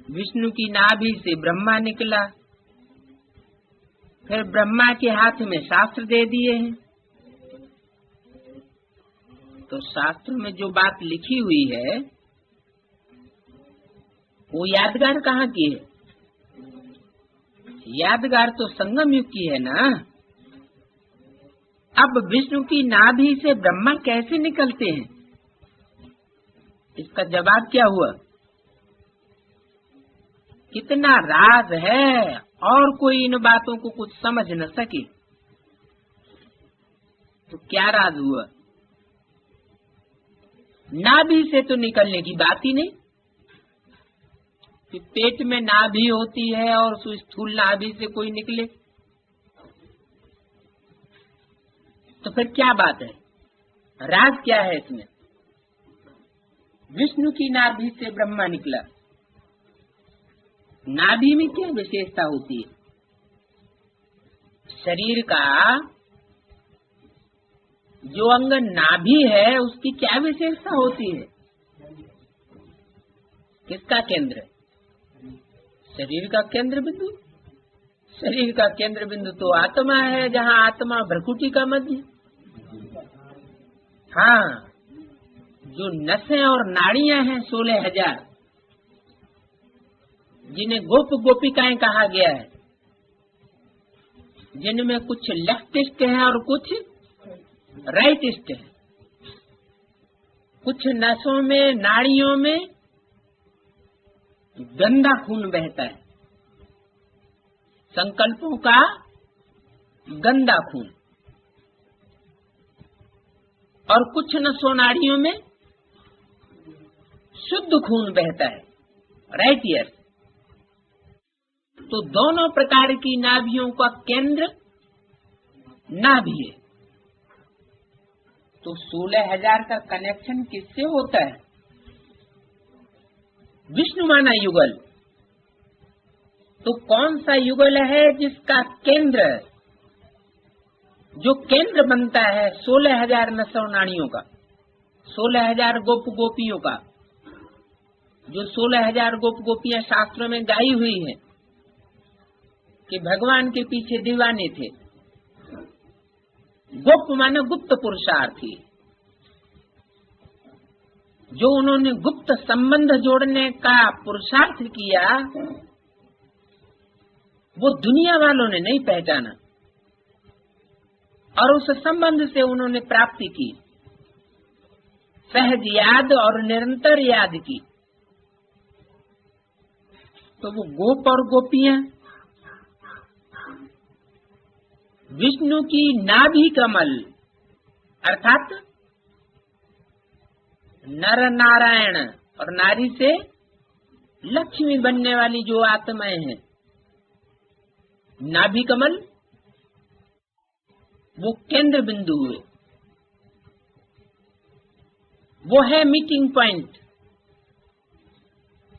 विष्णु की नाभि से ब्रह्मा निकला, फिर ब्रह्मा के हाथ में शास्त्र दे दिए हैं। तो शास्त्र में जो बात लिखी हुई है वो यादगार कहाँ की है? यादगार तो संगम युग की है ना। अब विष्णु की नाभि से ब्रह्मा कैसे निकलते हैं, इसका जवाब क्या हुआ? कितना राज है और कोई इन बातों को कुछ समझ न सके। तो क्या राज हुआ? नाभि से तो निकलने की बात ही नहीं कि पेट में नाभि होती है और उस स्थूल नाभि से कोई निकले। तो फिर क्या बात है, राज क्या है इसमें? विष्णु की नाभि से ब्रह्मा निकला। नाभि में क्या विशेषता होती है? शरीर का जो अंग नाभि है उसकी क्या विशेषता होती है? किसका केंद्र? शरीर का केंद्र बिंदु। शरीर का केंद्र बिंदु तो आत्मा है, जहाँ आत्मा भ्रकुटी का मध्य। हाँ, जो नसें और नाड़ियां हैं 16,000, जिन्हें गोप गोपिकाएं कहा गया है, जिनमें कुछ लेफ्टिस्ट है और कुछ राइटिस्ट है। कुछ नसों में, नाड़ियों में गंदा खून बहता है, संकल्पों का गंदा खून, और कुछ नसों नाड़ियों में शुद्ध खून बहता है, राइट ईयर। तो दोनों प्रकार की नाभियों का केंद्र नाभि है। तो 16,000 का कनेक्शन किससे होता है? विष्णु माना युगल। तो कौन सा युगल है जिसका केंद्र, जो केंद्र बनता है 16,000 नसों नाड़ियों का, 16,000 गोप गोपियों का, जो 16,000 गोप गोपियां शास्त्रों में गाई हुई है कि भगवान के पीछे दीवाने थे। गोप माने गुप्त पुरुषार्थी, जो उन्होंने गुप्त संबंध जोड़ने का पुरुषार्थ किया, वो दुनिया वालों ने नहीं पहचाना और उस संबंध से उन्होंने प्राप्ति की, सहज याद और निरंतर याद की। तो वो गोप और गोपियां विष्णु की नाभि कमल अर्थात नर नारायण और नारी से लक्ष्मी बनने वाली जो आत्माएं हैं, नाभि कमल वो केंद्र बिंदु हुए। वो है मीटिंग पॉइंट,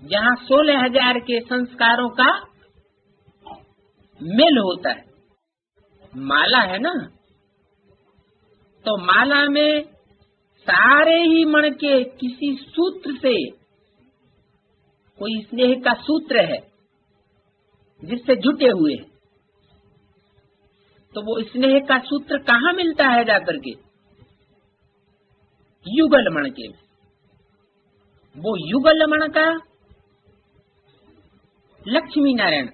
जहाँ 16,000 के संस्कारों का मेल होता है। माला है ना, तो माला में सारे ही मण के किसी सूत्र से, कोई स्नेह का सूत्र है जिससे जुटे हुए हैं। तो वो स्नेह का सूत्र कहाँ मिलता है जाकर के? युगल मण के। वो युगल मण का लक्ष्मी नारायण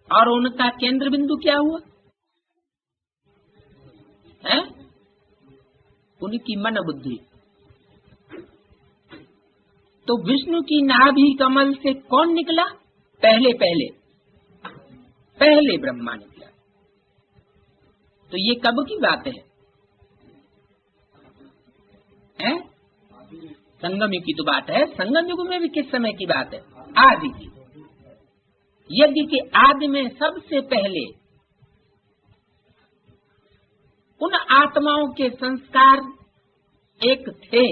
और उनका केंद्र बिंदु क्या हुआ है? उनकी मन बुद्धि। तो विष्णु की नाभि कमल से कौन निकला? पहले ब्रह्मा निकला। तो ये कब की बात है? संगम युग की तो बात है। संगम युग में भी किस समय की बात है? आदि की। यज्ञ के आदि में सबसे पहले उन आत्माओं के संस्कार एक थे,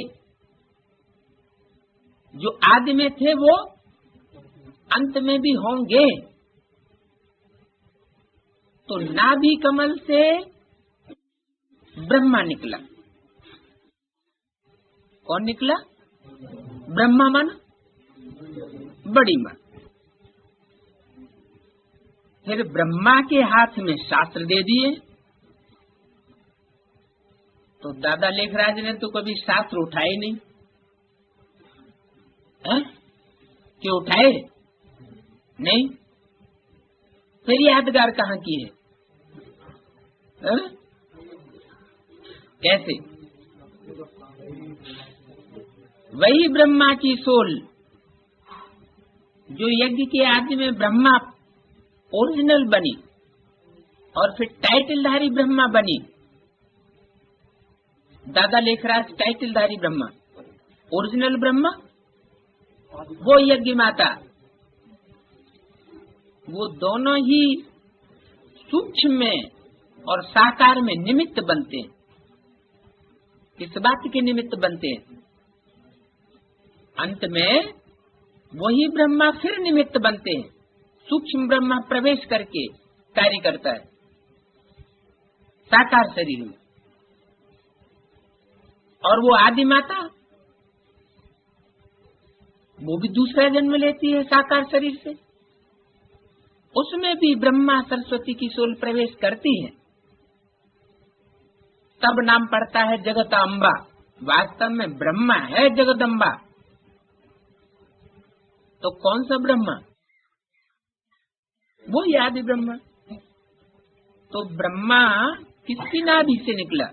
जो आदि में थे वो अंत में भी होंगे। तो नाभि कमल से ब्रह्मा निकला। कौन निकला? ब्रह्मा मन बड़ी माँ। फिर ब्रह्मा के हाथ में शास्त्र दे दिए। तो दादा लेखराज ने तो कभी शास्त्र उठाए नहीं है? कि उठाए नहीं? फिर यादगार कहाँ की है? कैसे? वही ब्रह्मा की सोल जो यज्ञ के आदि में ब्रह्मा ओरिजिनल बनी और फिर टाइटलधारी ब्रह्मा बनी। दादा लेखराज टाइटलधारी ब्रह्मा, ओरिजिनल ब्रह्मा, वो यज्ञ माता, वो दोनों ही सूक्ष्म में और साकार में निमित्त बनते हैं। किस बात के निमित्त बनते हैं? अंत में वही ब्रह्मा फिर निमित्त बनते हैं। सूक्ष्म ब्रह्मा प्रवेश करके कार्य करता है साकार शरीर में। और वो आदि माता, वो भी दूसरा जन्म लेती है साकार शरीर से। उसमें भी ब्रह्मा सरस्वती की सोल प्रवेश करती है, तब नाम पड़ता है जगदम्बा। वास्तव में ब्रह्मा है जगदम्बा। तो कौन सा ब्रह्मा? वो आदि ब्रह्मा। तो ब्रह्मा किसकी नाभि से निकला?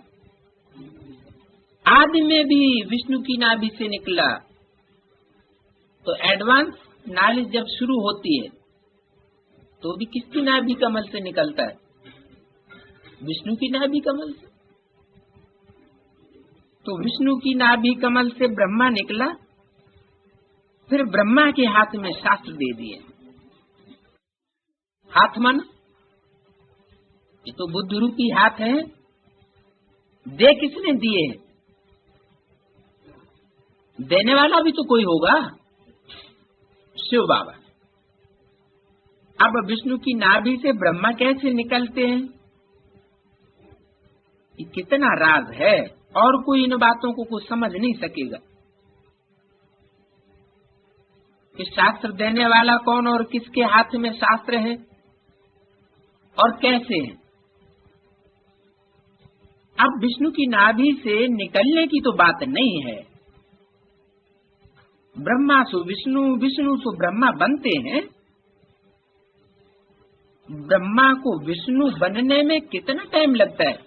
आदि में भी विष्णु की नाभि से निकला। तो एडवांस नॉलेज जब शुरू होती है तो भी किसकी नाभि कमल से निकलता है? विष्णु की नाभि कमल से। तो विष्णु की नाभि कमल से ब्रह्मा निकला, फिर ब्रह्मा के हाथ में शास्त्र दे दिए। हाथ मन, ये तो बुद्ध रूपी हाथ है। दे किसने दिए? देने वाला भी तो कोई होगा, शिव बाबा। अब विष्णु की नाभि से ब्रह्मा कैसे निकलते हैं, ये कितना राज है, और कोई इन बातों को कुछ समझ नहीं सकेगा कि शास्त्र देने वाला कौन और किसके हाथ में शास्त्र है और कैसे है। अब विष्णु की नाभि से निकलने की तो बात नहीं है। ब्रह्मा सु विष्णु, विष्णु सु ब्रह्मा बनते हैं। ब्रह्मा को विष्णु बनने में कितना टाइम लगता है?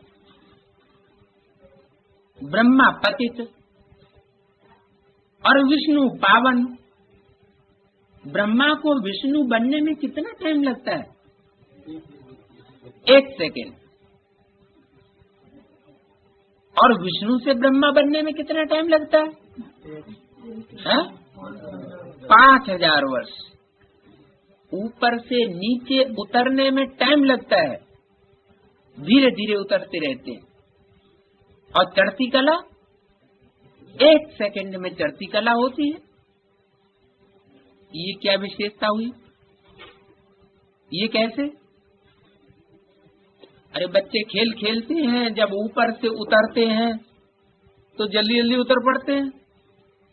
ब्रह्मा पतित और विष्णु पावन। ब्रह्मा को विष्णु बनने में कितना टाइम लगता है? 1 सेकेंड। और विष्णु से ब्रह्मा बनने में कितना टाइम लगता है? 5000 वर्ष। ऊपर से नीचे उतरने में टाइम लगता है, धीरे धीरे उतरते रहते हैं। और चढ़ती कला 1 सेकेंड में चढ़ती कला होती है। ये क्या विशेषता हुई? ये कैसे? अरे बच्चे खेल खेलते हैं, जब ऊपर से उतरते हैं तो जल्दी जल्दी उतर पड़ते हैं,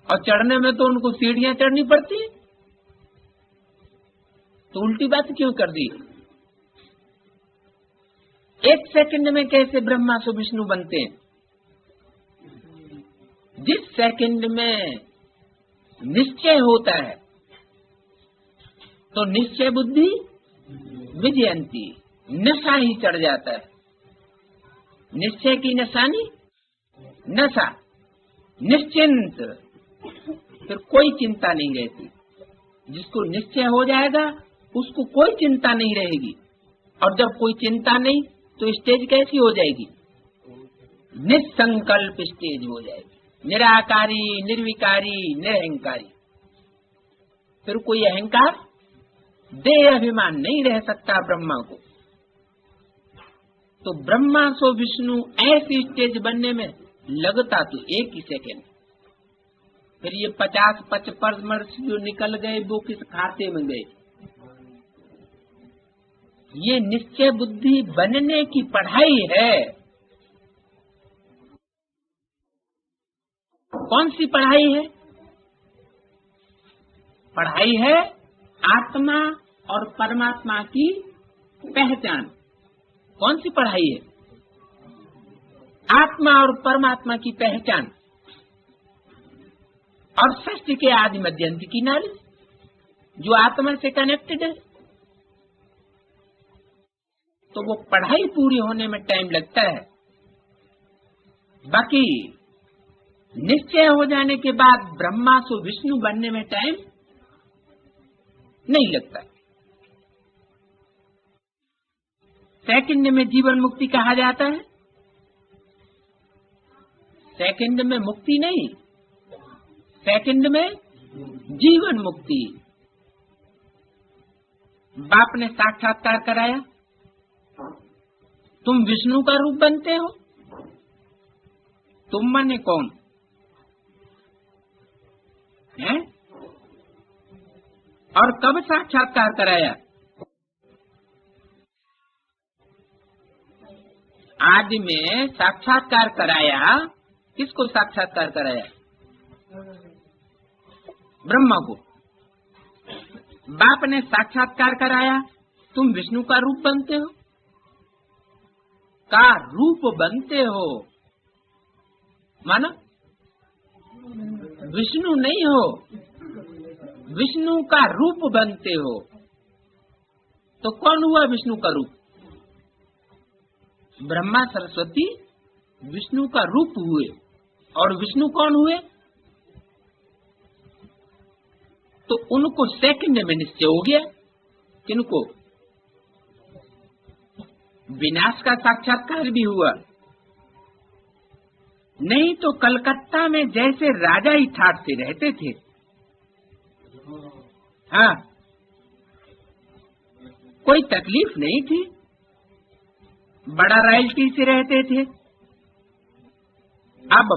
और चढ़ने में तो उनको सीढ़ियां चढ़नी पड़ती है। तो उल्टी बात क्यों कर दी? 1 सेकंड में कैसे ब्रह्मा से विष्णु बनते हैं? जिस सेकंड में निश्चय होता है तो निश्चय बुद्धि विजयंती, नशा ही चढ़ जाता है। निश्चय की निशानी नशा, निश्चिंत, फिर कोई चिंता नहीं रहती। जिसको निश्चय हो जाएगा उसको कोई चिंता नहीं रहेगी। और जब कोई चिंता नहीं तो स्टेज कैसी हो जाएगी? निसंकल्प स्टेज हो जाएगी, निराकारी, निर्विकारी, निरहंकारी। फिर कोई अहंकार, देह अभिमान नहीं रह सकता ब्रह्मा को। तो ब्रह्मा सो विष्णु ऐसी स्टेज बनने में लगता तो 1 ही सेकेंड। फिर ये 50-55 वर्ष जो निकल गए वो किस खाते में गए? ये निश्चय बुद्धि बनने की पढ़ाई है। कौन सी पढ़ाई है? पढ़ाई है आत्मा और परमात्मा की पहचान। कौन सी पढ़ाई है? आत्मा और परमात्मा की पहचान और सृष्टि के आदि मध्य अंत की नॉलेज, जो आत्मा से कनेक्टेड है। तो वो पढ़ाई पूरी होने में टाइम लगता है, बाकी निश्चय हो जाने के बाद ब्रह्मा से विष्णु बनने में टाइम नहीं लगता। सेकंड में जीवन मुक्ति कहा जाता है। सेकंड में मुक्ति नहीं, सेकंड में जीवन मुक्ति। बाप ने साक्षात्कार कराया, तुम विष्णु का रूप बनते हो। तुम माने कौन है? और कब साक्षात्कार कराया? आदि में साक्षात्कार कराया। किसको साक्षात्कार कराया? ब्रह्मा को। बाप ने साक्षात्कार कराया, तुम विष्णु का रूप बनते हो। का रूप बनते हो माना विष्णु नहीं हो, विष्णु का रूप बनते हो। तो कौन हुआ विष्णु का रूप? ब्रह्मा सरस्वती विष्णु का रूप हुए। और विष्णु कौन हुए? तो उनको सेकंड में निश्चय हो गया। किनको? विनाश का साक्षात्कार भी हुआ। नहीं तो कलकत्ता में जैसे राजा ही ठाट से रहते थे, हाँ, कोई तकलीफ नहीं थी, बड़ा रॉयल्टी से रहते थे। अब